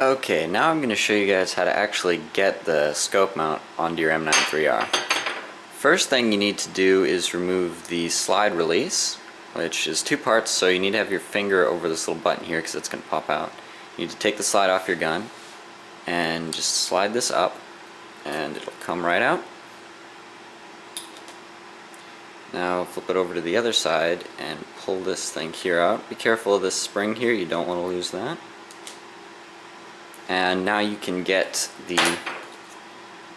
Okay, now I'm going to show you guys how to actually get the scope mount onto your M93R. First thing you need to do is remove the slide release, which is two parts, so you need to have your finger over this little button here because it's going to pop out. You need to take the slide off your gun and just slide this up and it'll come right out. Now flip it over to the other side and pull this thing here out. Be careful of this spring here, you don't want to lose that. And now you can get the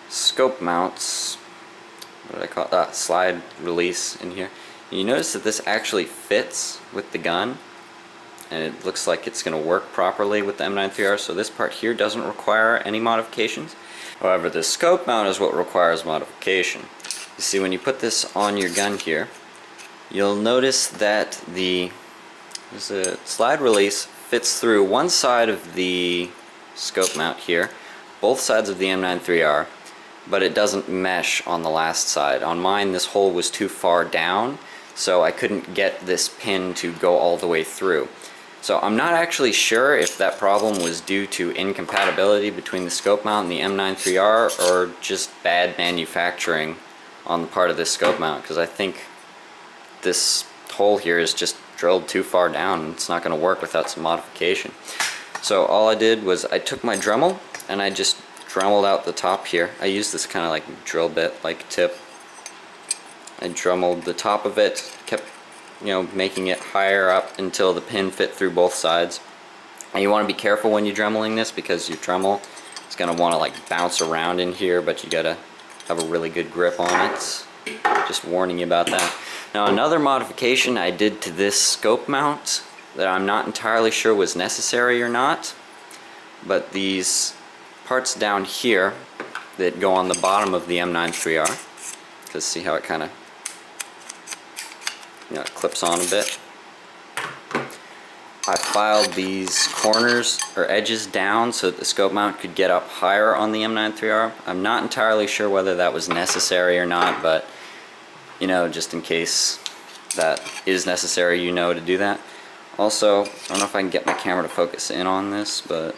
scope mounts, what did I call it? Slide release in here. And you notice that this actually fits with the gun and it looks like it's going to work properly with the M93R, so this part here doesn't require any modifications. However, the scope mount is what requires modification. You see, when you put this on your gun here, you'll notice that there's a slide release fits through one side of the scope mount here, both sides of the M93R, but it doesn't mesh on the last side. On mine, this hole was too far down, so I couldn't get this pin to go all the way through. So I'm not actually sure if that problem was due to incompatibility between the scope mount and the M93R or just bad manufacturing on the part of this scope mount, because I think this hole here is just drilled too far down and it's not going to work without some modification. So all I did was I took my Dremel and I just Dremeled out the top here. I used this kind of like drill bit like tip. I Dremeled the top of it, kept making it higher up until the pin fit through both sides. And you want to be careful when you're Dremeling this because your Dremel is going to want to like bounce around in here, but you gotta have a really good grip on it. Just warning you about that. Now another modification I did to this scope mount that I'm not entirely sure was necessary or not, but these parts down here that go on the bottom of the M93R, because see how it kind of it clips on a bit. I filed these corners or edges down so that the scope mount could get up higher on the M93R. I'm not entirely sure whether that was necessary or not, but just in case that is necessary, to do that. Also, I don't know if I can get my camera to focus in on this, but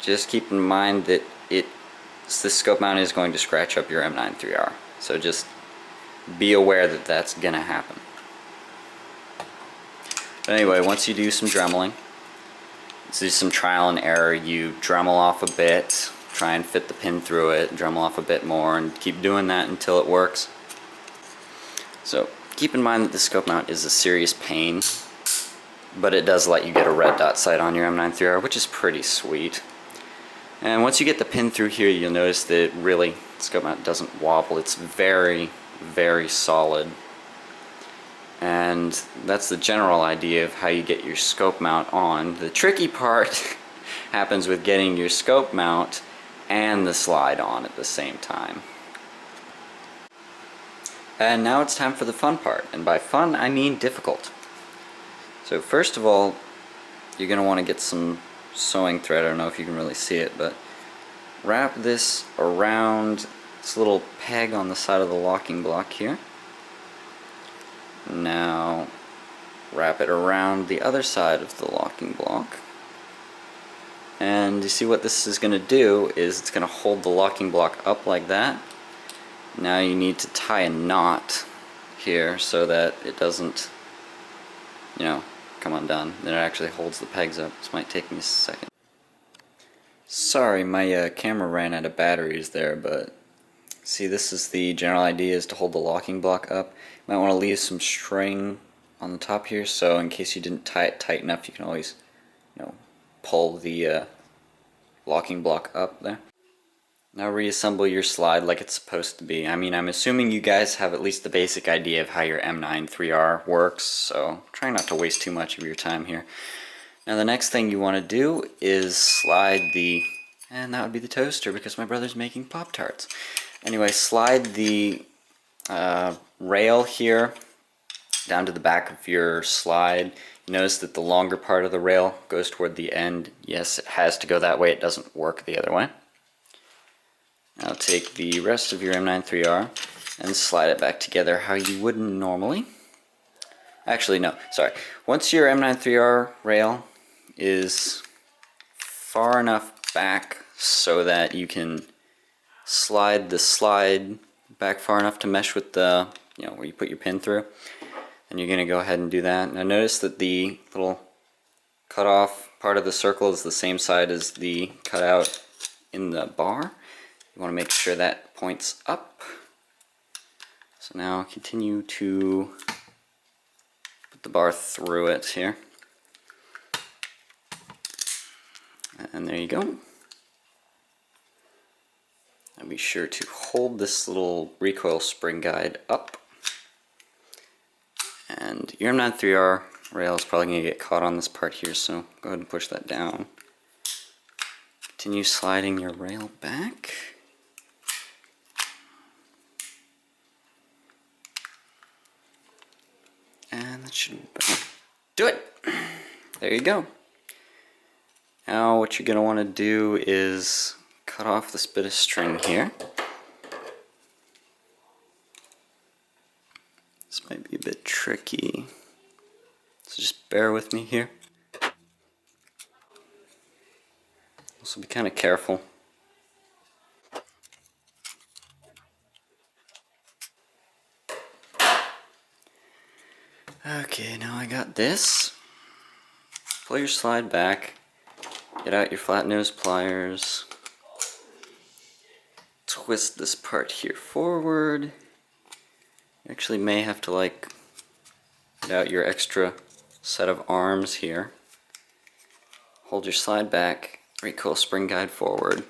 just keep in mind that this scope mount is going to scratch up your M93R. So just be aware that that's going to happen. But anyway, once you do some Dremeling, let's do some trial and error. You Dremel off a bit, try and fit the pin through it, Dremel off a bit more, and keep doing that until it works. So keep in mind that the scope mount is a serious pain, but it does let you get a red dot sight on your M93R, which is pretty sweet. And once you get the pin through here, you'll notice that the scope mount doesn't wobble. It's very, very solid. And that's the general idea of how you get your scope mount on. The tricky part happens with getting your scope mount and the slide on at the same time. And now it's time for the fun part, and by fun I mean difficult. So first of all, you're going to want to get some sewing thread. I don't know if you can really see it, but wrap this around this little peg on the side of the locking block here. Now wrap it around the other side of the locking block. And you see what this is going to do is it's going to hold the locking block up like that. Now you need to tie a knot here so that it doesn't, come undone. Then it actually holds the pegs up. This might take me a second. Sorry, my camera ran out of batteries there, but see, this is the general idea, is to hold the locking block up. You might want to leave some string on the top here, so in case you didn't tie it tight enough, you can always, pull the locking block up there. Now reassemble your slide like it's supposed to be. I mean, I'm assuming you guys have at least the basic idea of how your M93R works, so try not to waste too much of your time here. Now the next thing you want to do is slide and that would be the toaster because my brother's making Pop-Tarts. Anyway, slide the rail here down to the back of your slide. Notice that the longer part of the rail goes toward the end. Yes, it has to go that way. It doesn't work the other way. Now take the rest of your M93R and slide it back together how you would normally. Actually, no, sorry. Once your M93R rail is far enough back so that you can slide the slide back far enough to mesh with the, where you put your pin through. And you're going to go ahead and do that. Now notice that the little cutoff part of the circle is the same side as the cutout in the bar. You want to make sure that points up. So now continue to put the bar through it here. And there you go. And be sure to hold this little recoil spring guide up. And your M93R rail is probably going to get caught on this part here, so go ahead and push that down. Continue sliding your rail back. And that should do it. There you go. Now what you're going to want to do is cut off this bit of string here. This might be a bit tricky, so just bear with me here. Also be kind of careful. Okay, now I got this. Pull your slide back, get out your flat nose pliers, twist this part here forward. You actually may have to get out your extra set of arms here. Hold your slide back, recoil spring guide forward.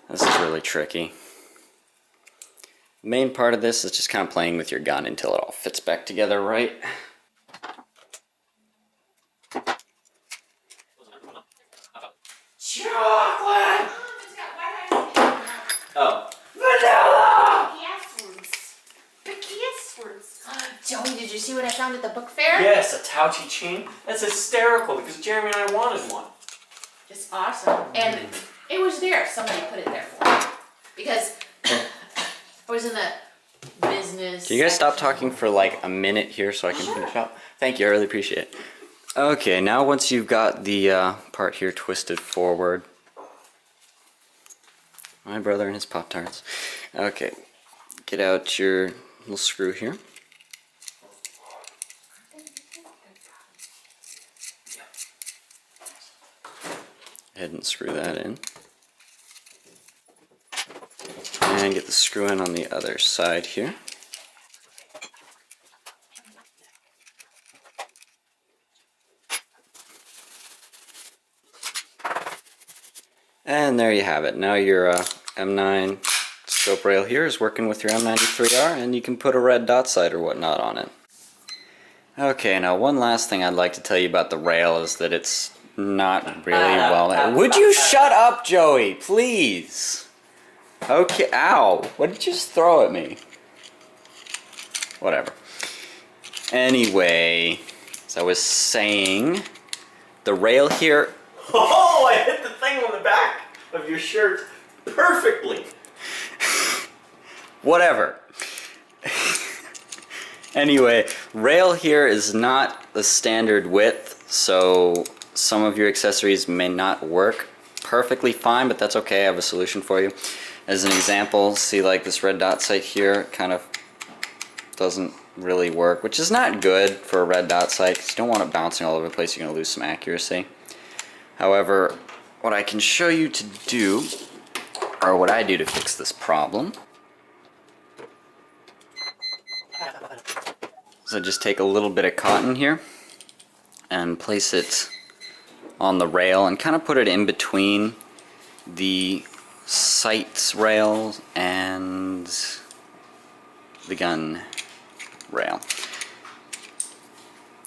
This is really tricky. The main part of this is just kind of playing with your gun until it all fits back together right. Chocolate! Oh. Vanilla! Joey, did you see what I found at the book fair? Yes, a Tauchi chain. That's hysterical because Jeremy and I wanted one. Just awesome. And it was there. Somebody put it there for me. Because I was in the business. Can you guys stop talking for a minute here so I can finish up? Thank you, I really appreciate it. Okay, now once you've got the part here twisted forward. My brother and his Pop-Tarts. Okay, get out your little screw here. Go ahead and screw that in. And get the screw in on the other side here. And there you have it. Now your M9 scope rail here is working with your M93R, and you can put a red dot sight or whatnot on it. Okay, now one last thing I'd like to tell you about the rail is that it's not really well... Would you shut up, Joey, please? Okay, ow. What did you just throw at me? Whatever. Anyway, as I was saying, the rail here... Oh, I hit the thing on the back of your shirt perfectly. Whatever. Anyway, rail here is not the standard width, so some of your accessories may not work perfectly fine, but that's okay. I have a solution for you. As an example, see this red dot sight here kind of doesn't really work, which is not good for a red dot sight because you don't want it bouncing all over the place. You're going to lose some accuracy. However, what I can show you to do, or what I do to fix this problem, is I just take a little bit of cotton here and place it on the rail and kind of put it in between the sights rail and the gun rail.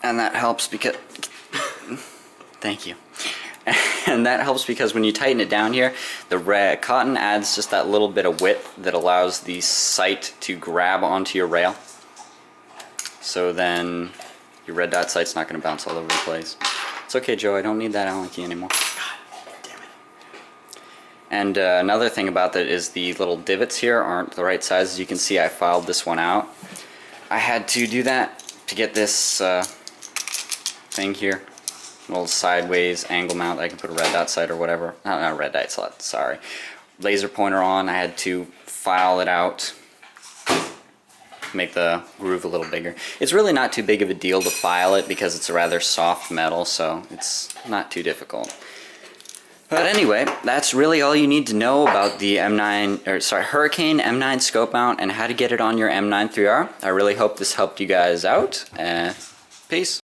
And that helps because... Thank you. And that helps because when you tighten it down here, the cotton adds just that little bit of width that allows the sight to grab onto your rail. So then your red dot sight's not going to bounce all over the place. It's okay, Joe, I don't need that Allen key anymore. God damn it. And another thing about that is the little divots here aren't the right size. As you can see, I filed this one out. I had to do that to get this thing here. Little sideways angle mount. I can put a red dot sight or whatever. Not a red dot sight, sorry. Laser pointer on. I had to file it out. Make the groove a little bigger. It's really not too big of a deal to file it because it's a rather soft metal, so it's not too difficult. But anyway, that's really all you need to know about the Hurricane M9 scope mount and how to get it on your M93R. I really hope this helped you guys out. Peace.